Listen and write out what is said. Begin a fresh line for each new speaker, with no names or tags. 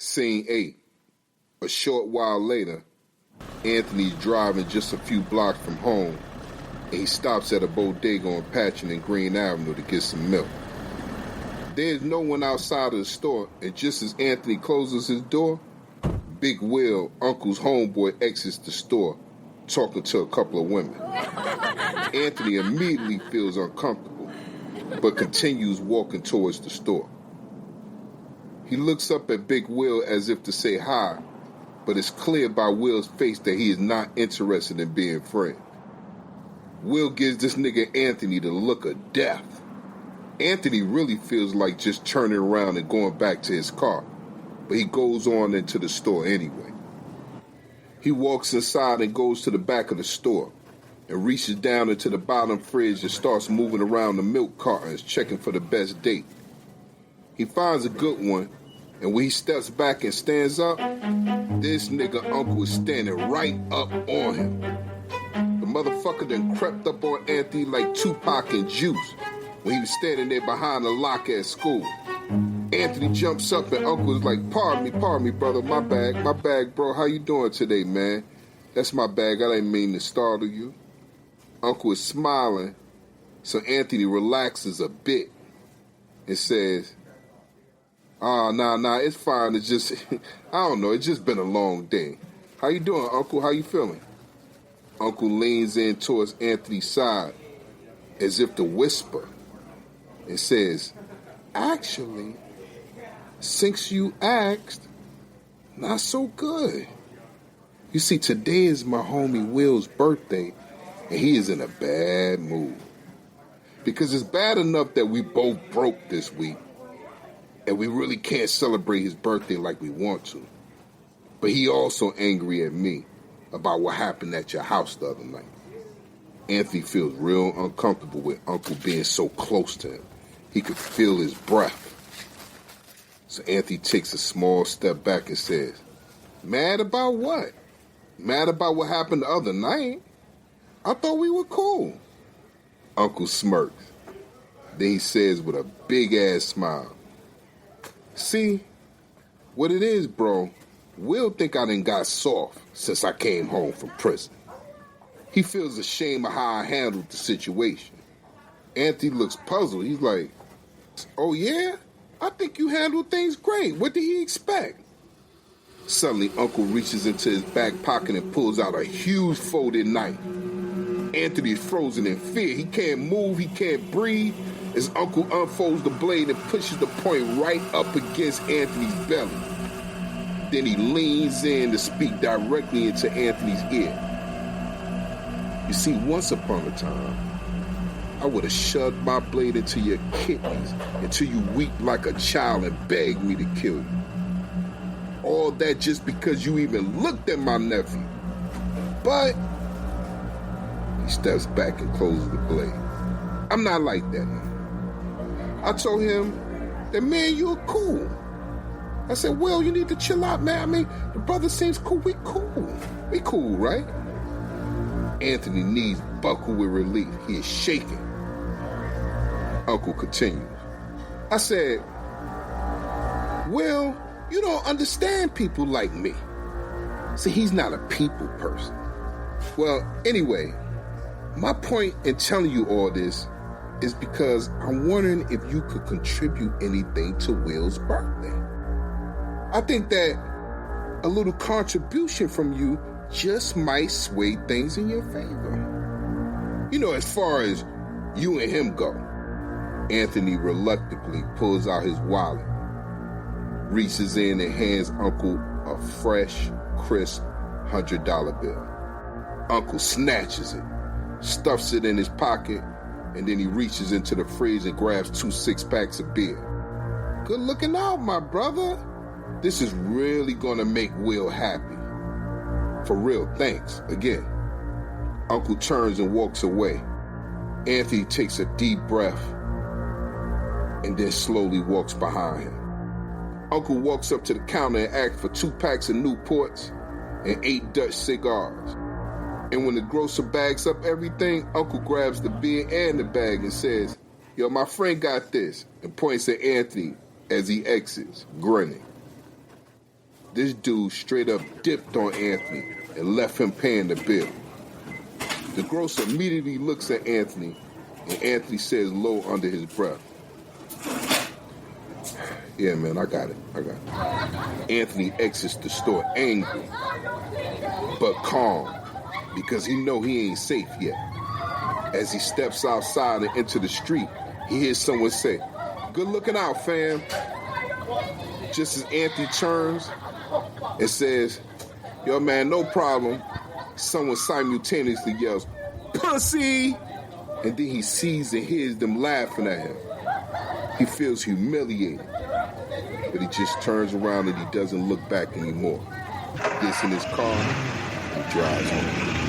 Scene 8. A short while later, Anthony's driving just a few blocks from home, and he stops at a bodega on Patchen and Green Avenue to get some milk. There's no one outside of the store, and just as Anthony closes his door, Big Will, Uncle's homeboy, exits the store, talking to a couple of women. Anthony immediately feels uncomfortable, but continues walking towards the store. He looks up at Big Will as if to say hi, but it's clear by Will's face that he is not interested in being friends. Will gives this nigga Anthony the look of death. Anthony really feels like just turning around and going back to his car, but he goes on into the store anyway. He walks inside and goes to the back of the store and reaches down into the bottom fridge and starts moving around the milk cartons, checking for the best date. He finds a good one, and when he steps back and stands up, this nigga Uncle is standing right up on him. The motherfucker done crept up on Anthony like Tupac and Juice when he was standing there behind the locker at school. Anthony jumps up and Uncle is like, pardon me, brother, my bag, bro, how you doing today, man? That's my bag, I didn't mean to startle you. Uncle is smiling, so Anthony relaxes a bit and says, nah, it's fine. It's just, I don't know, it's just been a long day. How you doing, Uncle? How you feeling? Uncle leans in towards Anthony's side as if to whisper and says, actually, since you asked, not so good. You see, today is my homie Will's birthday, and he is in a bad mood. Because it's bad enough that we both broke this week, and we really can't celebrate his birthday like we want to. But he also angry at me about what happened at your house the other night. Anthony feels real uncomfortable with Uncle being so close to him. He could feel his breath. So Anthony takes a small step back and says, mad about what? Mad about what happened the other night? I thought we were cool. Uncle smirks. Then he says with a big-ass smile, see, what it is, bro, Will think I done got soft since I came home from prison. He feels ashamed of how I handled the situation. Anthony looks puzzled. He's like, oh yeah? I think you handled things great. What did he expect? Suddenly, Uncle reaches into his back pocket and pulls out a huge folded knife. Anthony's frozen in fear. He can't move, he can't breathe, as Uncle unfolds the blade and pushes the point right up against Anthony's belly. Then he leans in to speak directly into Anthony's ear. You see, once upon a time, I would have shoved my blade into your kidneys until you weep like a child and begged me to kill you. All that just because you even looked at my nephew. But he steps back and closes the blade. I'm not like that, man. I told him that, man, you're cool. I said, well, you need to chill out, man. I mean, the brother seems cool. We cool. We cool, right? Anthony's knees buckle with relief. He is shaking. Uncle continues. I said, well, you don't understand people like me. See, he's not a people person. Well, anyway, my point in telling you all this is because I'm wondering if you could contribute anything to Will's birthday. I think that a little contribution from you just might sway things in your favor. You know, as far as you and him go. Anthony reluctantly pulls out his wallet, reaches in and hands Uncle a fresh, crisp $100 bill. Uncle snatches it, stuffs it in his pocket, and then he reaches into the fridge and grabs 2 6-packs of beer. Good looking out, my brother. This is really gonna make Will happy. For real, thanks, again. Uncle turns and walks away. Anthony takes a deep breath and then slowly walks behind him. Uncle walks up to the counter and asks for 2 packs of Newports and 8 Dutch cigars. And when the grocer bags up everything, Uncle grabs the beer and the bag and says, yo, my friend got this, and points at Anthony as he exits, grinning. This dude straight up dipped on Anthony and left him paying the bill. The grocer immediately looks at Anthony, and Anthony says low under his breath, "Yeah, man, I got it. Anthony exits the store angry, but calm, because he know he ain't safe yet. As he steps outside and into the street, he hears someone say, "Good looking out, fam." Just as Anthony turns and says, "Yo, man, no problem," someone simultaneously yells, "Pussy!" And then he sees and hears them laughing at him. He feels humiliated, but he just turns around and he doesn't look back anymore. He gets in his car and drives home.